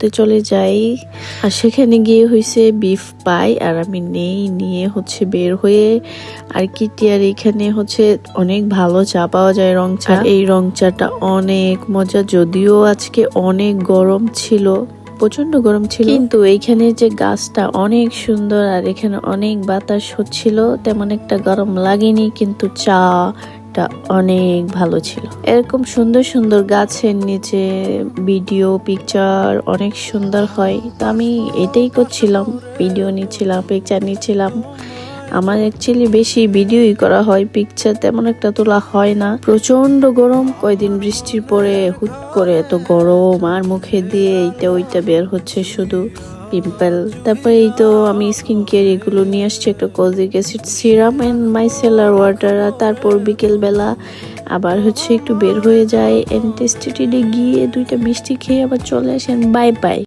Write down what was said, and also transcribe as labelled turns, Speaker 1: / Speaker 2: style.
Speaker 1: তে চলে যাই। আর সেখানে গিয়ে হয়েছে বিফ পাই, আর আমি নিয়ে হচ্ছে বের হয়ে আর কিটিয়ার এখানে হচ্ছে অনেক ভালো চা পাওয়া যায়, রং চা। এই রং চাটা অনেক মজা, যদিও আজকে অনেক গরম ছিল, প্রচন্ড গরম ছিল, কিন্তু এইখানে যে গাছটা অনেক সুন্দর আর এখানে অনেক বাতাস হচ্ছিল, তেমন একটা গরম লাগেনি, কিন্তু চাটা অনেক ভালো ছিল। এরকম সুন্দর সুন্দর গাছের নিচে ভিডিও পিকচার অনেক সুন্দর হয়, তো আমি এটাই করছিলাম, ভিডিও নিচ্ছিলাম, পিকচার নিচ্ছিলাম। আমার অ্যাকচুয়ালি বেশি ভিডিওই করা হয়, পিকচার তেমন একটা তোলা হয় না। প্রচন্ড গরম, কয়দিন বৃষ্টির পরে হুট করে এত গরম, আর মুখে দিয়ে এইটা ওইটা বের হচ্ছে শুধু পিম্পল। তারপরে এই তো আমি স্কিন কেয়ার এগুলো নিয়ে আসছি, একটা kojic acid serum and micellar water. তারপর বিকেল বেলা আবার হচ্ছে একটু বের হয়ে যায়, এন্টিস্টিটিডে গিয়ে 2টা মিষ্টি খেয়ে আবার চলে আসেন। Bye bye.